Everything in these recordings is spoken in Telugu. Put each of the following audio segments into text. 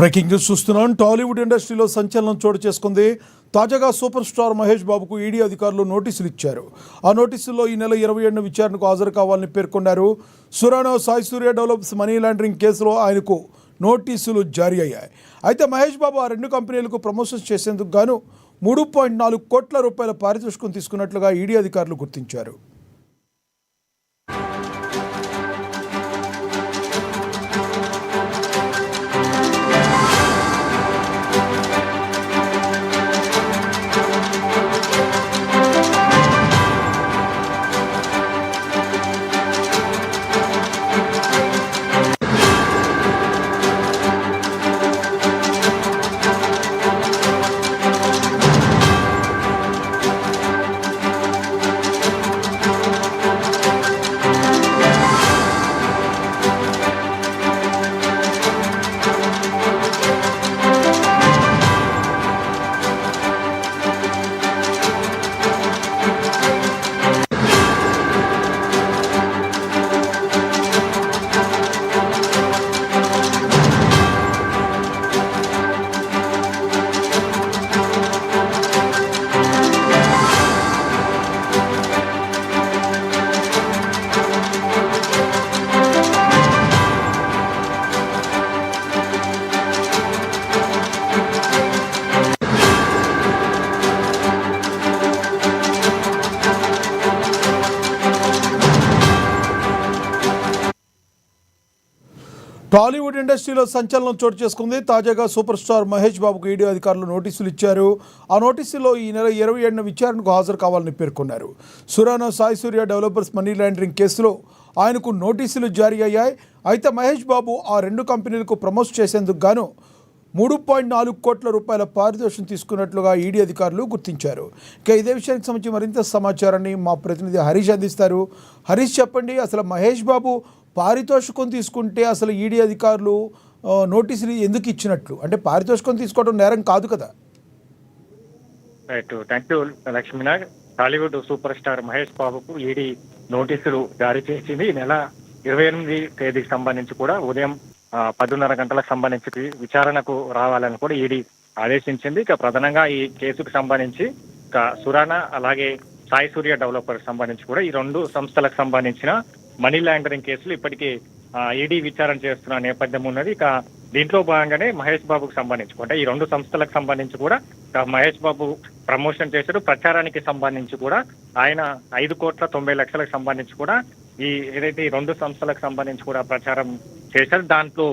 బ్రేకింగ్ న్యూస్ చూస్తున్నాం. టాలీవుడ్ ఇండస్ట్రీలో సంచలనం చోటు చేసుకుంది. తాజాగా సూపర్ స్టార్ మహేష్ బాబుకు ఈడీ అధికారులు నోటీసులు ఇచ్చారు. ఆ నోటీసుల్లో ఈ నెల 27న విచారణకు హాజరు కావాలని పేర్కొన్నారు. సురానా సాయి సూర్య డెవలప్స్ మనీ లాండరింగ్ కేసులో ఆయనకు నోటీసులు జారీ అయ్యాయి. అయితే మహేష్ బాబు ఆ రెండు కంపెనీలకు ప్రమోషన్స్ చేసేందుకు గాను 3.4 కోట్ల రూపాయల పారితోషికం తీసుకున్నట్లుగా ఈడీ అధికారులు గుర్తించారు. టాలీవుడ్ ఇండస్ట్రీలో సంచలనం చోటు చేసుకుంది. తాజాగా సూపర్ స్టార్ మహేష్ బాబుకు ఈడీ అధికారులు నోటీసులు ఇచ్చారు. ఆ నోటీసుల్లో ఈ నెల 27న విచారణకు హాజరు కావాలని పేర్కొన్నారు. సురానా సాయి సూర్య డెవలపర్స్ మనీ లాండరింగ్ కేసులో ఆయనకు నోటీసులు జారీ అయ్యాయి. అయితే మహేష్ బాబు ఆ రెండు కంపెనీలకు ప్రమోట్ చేసేందుకు గాను 3.4 కోట్ల రూపాయల పారితోషికం తీసుకున్నట్లుగా ఈడీ అధికారులు గుర్తించారు. ఇక ఇదే విషయానికి సంబంధించి మరింత సమాచారాన్ని మా ప్రతినిధి హరీష్ అందిస్తారు. హరీష్, చెప్పండి, అసలు మహేష్ బాబు పారితోషికం తీసుకుంటే అసలు ఈడీ అధికారులు నోటీసులు ఎందుకు ఇచ్చినట్లు? అంటే పారితోషికం తీసుకోవడం నేరం కాదు కదా? రైట్, థ్యాంక్ యూ లక్ష్మీనా. టాలీవుడ్ సూపర్ స్టార్ మహేష్ బాబుకు ఈడీ నోటీసులు జారీ చేసింది. ఈ నెల 28 తేదీకి సంబంధించి కూడా ఉదయం 10:30 గంటలకు సంబంధించి విచారణకు రావాలని కూడా ఈడీ ఆదేశించింది. ఇక ప్రధానంగా ఈ కేసుకు సంబంధించి ఇక సురానా అలాగే సాయి సూర్య డెవలపర్ సంబంధించి కూడా ఈ రెండు సంస్థలకు సంబంధించిన మనీ లాండరింగ్ కేసులు ఇప్పటికీ ఈడీ విచారణ చేస్తున్న నేపథ్యం ఉన్నది. ఇక దీంట్లో భాగంగానే మహేష్ బాబుకు సంబంధించి అంటే ఈ రెండు సంస్థలకు సంబంధించి కూడా మహేష్ బాబు ప్రమోషన్ చేశాడు. ప్రచారానికి సంబంధించి కూడా ఆయన 5,90,00,000లకు సంబంధించి కూడా ఈ ఏదైతే ఈ రెండు సంస్థలకు సంబంధించి కూడా ప్రచారం చేశారు. దాంట్లో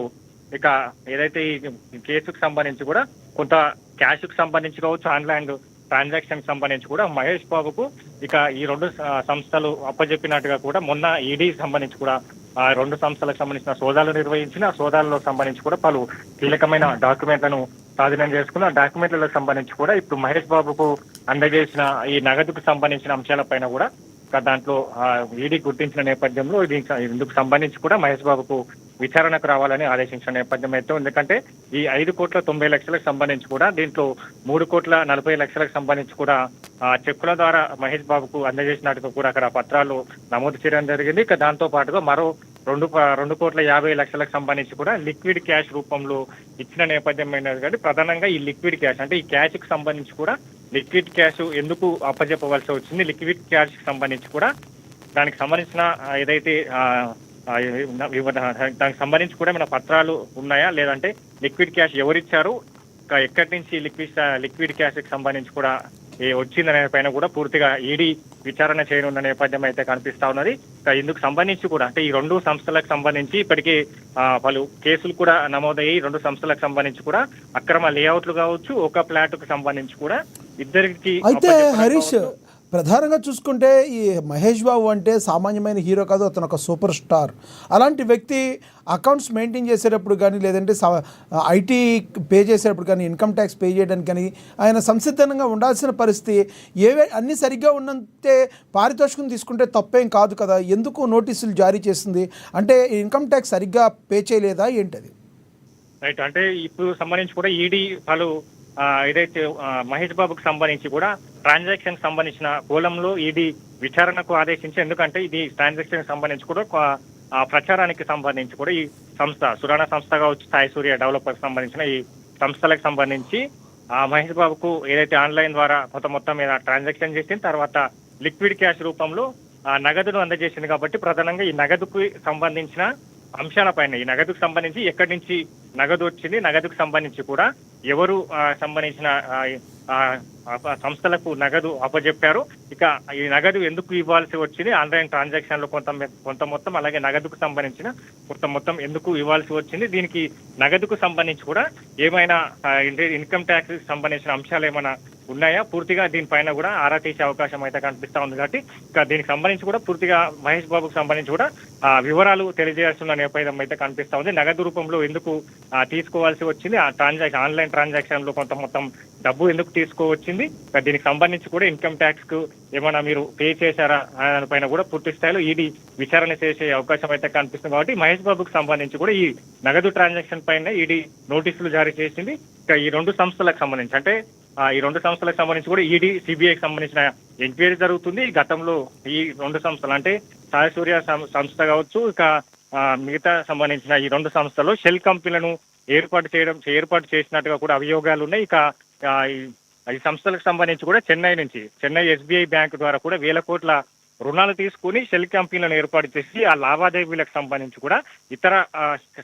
ఇక ఏదైతే ఈ కేసుకు సంబంధించి కూడా కొంత క్యాష్ కు సంబంధించి కావచ్చు, ఆన్లైన్ ట్రాన్సాక్షన్ సంబంధించి కూడా మహేష్ బాబుకు ఇక ఈ రెండు సంస్థలు అప్పజెప్పినట్టుగా కూడా మొన్న ఈడీ సంబంధించి కూడా ఆ రెండు సంస్థలకు సంబంధించిన సోదాలు నిర్వహించిన సోదాలలో సంబంధించి కూడా పలు కీలకమైన డాక్యుమెంట్లను స్వాధీనం చేసుకున్న డాక్యుమెంట్లకు సంబంధించి కూడా ఇప్పుడు మహేష్ బాబుకు అందజేసిన ఈ నగదుకు సంబంధించిన అంశాలపైన కూడా దాంట్లో ఈడీ గుర్తించిన నేపథ్యంలో ఇందుకు సంబంధించి కూడా మహేష్ బాబుకు విచారణకు రావాలని ఆదేశించిన నేపథ్యం అయితే, ఎందుకంటే ఈ 5,90,00,000లకు సంబంధించి కూడా దీంట్లో 3,40,00,000లకు సంబంధించి కూడా చెక్కుల ద్వారా మహేష్ బాబుకు అందజేసినట్టుగా కూడా అక్కడ పత్రాలు నమోదు చేయడం జరిగింది. ఇక దాంతో పాటుగా మరో 2,50,00,000లకు సంబంధించి కూడా లిక్విడ్ క్యాష్ రూపంలో ఇచ్చిన నేపథ్యం అయినది. కానీ ప్రధానంగా ఈ లిక్విడ్ క్యాష్ అంటే ఈ క్యాష్ కు సంబంధించి కూడా లిక్విడ్ క్యాష్ ఎందుకు అప్పజెప్పవలసి వచ్చింది, లిక్విడ్ క్యాష్ కి సంబంధించి కూడా దానికి సంబంధించిన ఏదైతే దానికి సంబంధించి కూడా ఏమైనా పత్రాలు ఉన్నాయా, లేదంటే లిక్విడ్ క్యాష్ ఎవరిచ్చారు, ఎక్కడి నుంచి లిక్విడ్ క్యాష్ కి సంబంధించి కూడా వచ్చిందనే పైన కూడా పూర్తిగా ఈడీ విచారణ చేయనున్న నేపథ్యం అయితే కనిపిస్తా ఉన్నది. ఇందుకు సంబంధించి కూడా అంటే ఈ రెండు సంస్థలకు సంబంధించి ఇప్పటికే పలు కేసులు కూడా నమోదయ్యి రెండు సంస్థలకు సంబంధించి కూడా అక్రమ లేఅవుట్లు కావచ్చు, ఒక ఫ్లాట్ కు సంబంధించి కూడా ఇద్దరికి. అయితే హరీష్, ప్రధానంగా చూసుకుంటే ఈ మహేష్ బాబు అంటే సామాన్యమైన హీరో కాదు, అతను ఒక సూపర్ స్టార్. అలాంటి వ్యక్తి అకౌంట్స్ మెయింటైన్ చేసేటప్పుడు కానీ, లేదంటే ఐటీ పే చేసేటప్పుడు కానీ, ఇన్కమ్ ట్యాక్స్ పే చేయడానికి కానీ ఆయన సంసిద్ధంగా ఉండాల్సిన పరిస్థితి. అన్నీ సరిగ్గా ఉన్నంతే పారితోషికం తీసుకుంటే తప్పేం కాదు కదా, ఎందుకు నోటీసులు జారీ చేసింది? అంటే ఇన్కమ్ ట్యాక్స్ సరిగ్గా పే చేయలేదా ఏంటది? రైట్. అంటే ఇప్పుడు సంబంధించి కూడా ఈడీ పలు ఏదైతే మహేష్ బాబుకి సంబంధించి కూడా ట్రాన్సాక్షన్ సంబంధించిన కోలంలో ఈడీ విచారణకు ఆదేశించి, ఎందుకంటే ఇది ట్రాన్సాక్షన్ సంబంధించి కూడా ప్రచారానికి సంబంధించి కూడా ఈ సంస్థ సురానా సంస్థ కావచ్చు, సాయి సూర్య డెవలపర్స్ సంబంధించిన ఈ సంస్థలకు సంబంధించి మహేష్ బాబుకు ఏదైతే ఆన్లైన్ ద్వారా కొంత మొత్తం మీద ట్రాన్సాక్షన్ చేసిన తర్వాత లిక్విడ్ క్యాష్ రూపంలో నగదును అందజేసింది. కాబట్టి ప్రధానంగా ఈ నగదుకు సంబంధించిన అంశాలపైన, ఈ నగదుకు సంబంధించి ఎక్కడి నుంచి నగదు వచ్చింది, నగదుకు సంబంధించి కూడా ఎవరు సంబంధించిన సంస్థలకు నగదు అప్పజెప్పారు, ఇక ఈ నగదు ఎందుకు ఇవ్వాల్సి వచ్చింది, ఆన్లైన్ ట్రాన్సాక్షన్ లో కొంత మొత్తం, అలాగే నగదుకు సంబంధించిన కొంత మొత్తం ఎందుకు ఇవ్వాల్సి వచ్చింది, దీనికి నగదుకు సంబంధించి కూడా ఏమైనా ఇన్కమ్ ట్యాక్స్ సంబంధించిన అంశాలు ఏమైనా ఉన్నాయా, పూర్తిగా దీనిపైన కూడా ఆరా తీసే అవకాశం అయితే కనిపిస్తా ఉంది. కాబట్టి ఇక దీనికి సంబంధించి కూడా పూర్తిగా మహేష్ బాబుకు సంబంధించి కూడా వివరాలు తెలియజేస్తున్న నేపథ్యం అయితే కనిపిస్తా ఉంది. నగదు రూపంలో ఎందుకు తీసుకోవాల్సి వచ్చింది, ఆ ట్రాన్సాక్షన్ ఆన్లైన్ ట్రాన్సాక్షన్ లో కొంత మొత్తం డబ్బు ఎందుకు తీసుకోవచ్చింది, దీనికి సంబంధించి కూడా ఇన్కమ్ ట్యాక్స్ కు ఏమైనా మీరు పే చేశారా దానిపైన కూడా పూర్తి స్థాయిలో ఈడీ విచారణ చేసే అవకాశం అయితే కనిపిస్తుంది. కాబట్టి మహేష్ బాబుకు సంబంధించి కూడా ఈ నగదు ట్రాన్సాక్షన్ పైన ఈడీ నోటీసులు జారీ చేసింది. ఇక ఈ రెండు సంస్థలకు సంబంధించి, అంటే ఈ రెండు సంస్థలకు సంబంధించి కూడా ఈడీ, సిబిఐకి సంబంధించిన ఎంక్వైరీ జరుగుతుంది. గతంలో ఈ రెండు సంస్థలు అంటే సాయి సూర్య సంస్థ కావచ్చు, ఇక మిగతా సంబంధించిన ఈ రెండు సంస్థలు షెల్ కంపెనీలను ఏర్పాటు చేసినట్టుగా కూడా అభియోగాలు ఉన్నాయి. ఇక ఈ సంస్థలకు సంబంధించి కూడా చెన్నై ఎస్బీఐ బ్యాంకు ద్వారా కూడా వేల కోట్ల రుణాలు తీసుకుని షెల్ కంపెనీలను ఏర్పాటు చేసి ఆ లావాదేవీలకు సంబంధించి కూడా ఇతర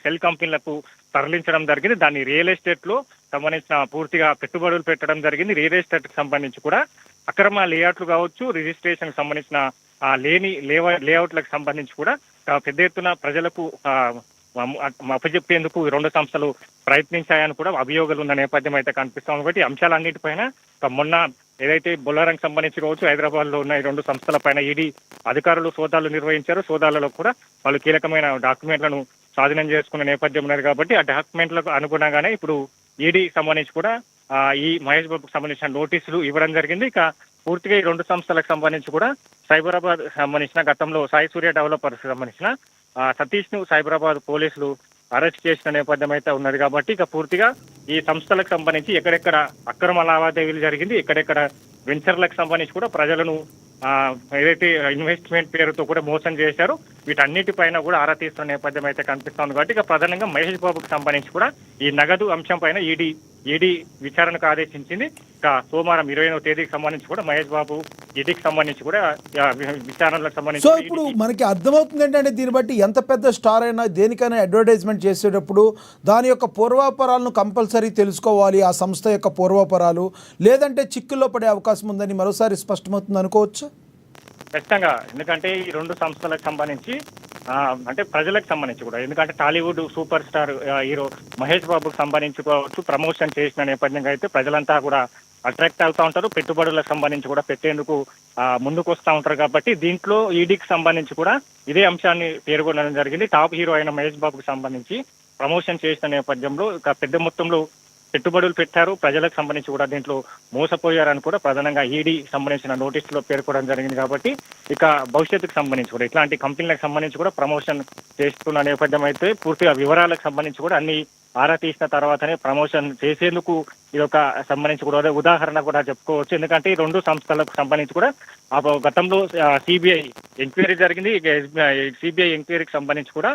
షెల్ కంపెనీలకు తరలించడం జరిగింది. దాన్ని రియల్ ఎస్టేట్ లో సంబంధించిన పూర్తిగా పెట్టుబడులు పెట్టడం జరిగింది. రియల్ ఎస్టేట్ కి సంబంధించి కూడా అక్రమ లేఅవుట్లు కావచ్చు, రిజిస్ట్రేషన్ సంబంధించిన లేని లేఅవుట్లకు సంబంధించి కూడా పెద్ద ఎత్తున ప్రజలకు అప్పచెప్పేందుకు ఈ రెండు సంస్థలు ప్రయత్నించాయని కూడా అభియోగాలు ఉన్న నేపథ్యం అయితే కనిపిస్తాం. కాబట్టి అంశాలన్నిటిపైన మొన్న ఏదైతే బొల్లారంకి సంబంధించి కావచ్చు, హైదరాబాద్ లో ఉన్న ఈ రెండు సంస్థల పైన ఈడీ అధికారులు సోదాలు నిర్వహించారు. సోదాలలో కూడా వాళ్ళు కీలకమైన డాక్యుమెంట్లను స్వాధీనం చేసుకున్న నేపథ్యం ఉన్నది. కాబట్టి ఆ డాక్యుమెంట్లకు అనుగుణంగానే ఇప్పుడు ఈడీ సంబంధించి కూడా ఈ మహేష్ బాబుకు సంబంధించిన నోటీసులు ఇవ్వడం జరిగింది. ఇక పూర్తిగా ఈ రెండు సంస్థలకు సంబంధించి కూడా సైబరాబాద్ సంబంధించిన గతంలో సాయి సూర్య డెవలపర్స్ సంబంధించిన సతీష్ ను సైబరాబాద్ పోలీసులు అరెస్ట్ చేసిన నేపథ్యం అయితే ఉన్నది. కాబట్టి ఇక పూర్తిగా ఈ సంస్థలకు సంబంధించి ఎక్కడెక్కడ అక్రమ లావాదేవీలు జరిగింది, ఎక్కడెక్కడ వెంచర్లకు సంబంధించి కూడా ప్రజలను ఏదైతే ఇన్వెస్ట్మెంట్ పేరుతో కూడా మోసం చేశారు, వీటన్నిటిపైన కూడా ఆరా తీస్తున్న నేపథ్యం అయితే కనిపిస్తుంది. కాబట్టి ఇక ప్రధానంగా మహేష్ బాబుకు సంబంధించి కూడా ఈ నగదు అంశం పైన ఈడీ విచారణకు ఆదేశించింది. ఇక సోమవారం 20వ తేదీకి సంబంధించి కూడా మహేష్ బాబు ఈడీకి సంబంధించి కూడా విచారణలకు సంబంధించి. సో ఇప్పుడు మనకి అర్థమవుతుంది ఏంటంటే, దీన్ని బట్టి ఎంత పెద్ద స్టార్ అయినా దేనికైనా అడ్వర్టైజ్మెంట్ చేసేటప్పుడు దాని యొక్క పూర్వాపరాలను కంపల్సరీ తెలుసుకోవాలి, ఆ సంస్థ యొక్క పూర్వాపరాలు, లేదంటే చిక్కుల్లో పడే అవకాశం ఉందని మరోసారి స్పష్టమవుతుంది అనుకోవచ్చు. ఖచ్చితంగా, ఎందుకంటే ఈ రెండు సంస్థలకు సంబంధించి అంటే ప్రజలకు సంబంధించి కూడా, ఎందుకంటే Tollywood super star hero Mahesh బాబుకు సంబంధించి కావచ్చు ప్రమోషన్ చేసిన నేపథ్యంగా అయితే ప్రజలంతా కూడా అట్రాక్ట్ అవుతూ ఉంటారు, పెట్టుబడులకు సంబంధించి కూడా పెట్టేందుకు ముందుకు వస్తూ ఉంటారు. కాబట్టి దీంట్లో ఈడీకి సంబంధించి కూడా ఇదే అంశాన్ని పేర్కొనడం జరిగింది. టాప్ హీరో అయిన మహేష్ బాబుకు సంబంధించి ప్రమోషన్ చేసిన నేపథ్యంలో ఇక పెద్ద మొత్తంలో పెట్టుబడులు పెట్టారు, ప్రజలకు సంబంధించి కూడా దీంట్లో మోసపోయారని కూడా ప్రధానంగా ఈడీ సంబంధించిన నోటీసులో పేర్కొనడం జరిగింది. కాబట్టి ఇక భవిష్యత్తుకు సంబంధించి కూడా ఇట్లాంటి కంపెనీలకు సంబంధించి కూడా ప్రమోషన్ చేస్తున్న నేపథ్యం అయితే పూర్తిగా వివరాలకు సంబంధించి కూడా అన్ని ఆరా తీసిన తర్వాతనే ప్రమోషన్ చేసేందుకు ఇది ఒక సంబంధించి కూడా ఉదాహరణ కూడా చెప్పుకోవచ్చు. ఎందుకంటే ఈ రెండు సంస్థలకు సంబంధించి కూడా గతంలో సిబిఐ ఎంక్వైరీ జరిగింది. సిబిఐ ఎంక్వైరీకి సంబంధించి కూడా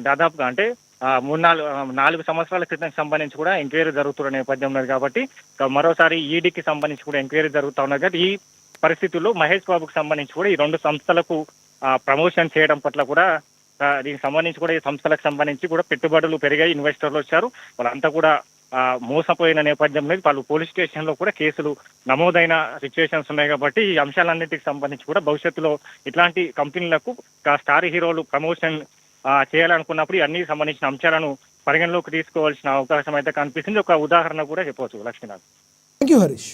దాదాపుగా అంటే 4 సంవత్సరాల క్రితం సంబంధించి కూడా ఎంక్వైరీ జరుగుతున్న నేపథ్యం ఉన్నది. కాబట్టి మరోసారి ఈడీకి సంబంధించి కూడా ఎంక్వైరీ జరుగుతూ ఉన్నది. కాబట్టి ఈ పరిస్థితుల్లో మహేష్ బాబుకు సంబంధించి కూడా ఈ రెండు సంస్థలకు ప్రమోషన్ చేయడం పట్ల కూడా దీనికి సంబంధించి కూడా ఈ సంస్థలకు సంబంధించి కూడా పెట్టుబడులు పెరిగాయి, ఇన్వెస్టర్లు వచ్చారు, వాళ్ళంతా కూడా మోసపోయిన నేపథ్యంలో పలు పోలీస్ స్టేషన్ లో కూడా కేసులు నమోదైన సిచ్యువేషన్స్ ఉన్నాయి. కాబట్టి ఈ అంశాలన్నిటికి సంబంధించి కూడా భవిష్యత్తులో ఇట్లాంటి కంపెనీలకు స్టార్ హీరోలు ప్రమోషన్ చేయాలనుకున్నప్పుడు అన్ని సంబంధించిన అంశాలను పరిగణలోకి తీసుకోవాల్సిన అవకాశం అయితే కనిపిస్తుంది. ఒక ఉదాహరణ కూడా చెప్పవచ్చు లక్ష్మీనాథ్. Thank you Harish.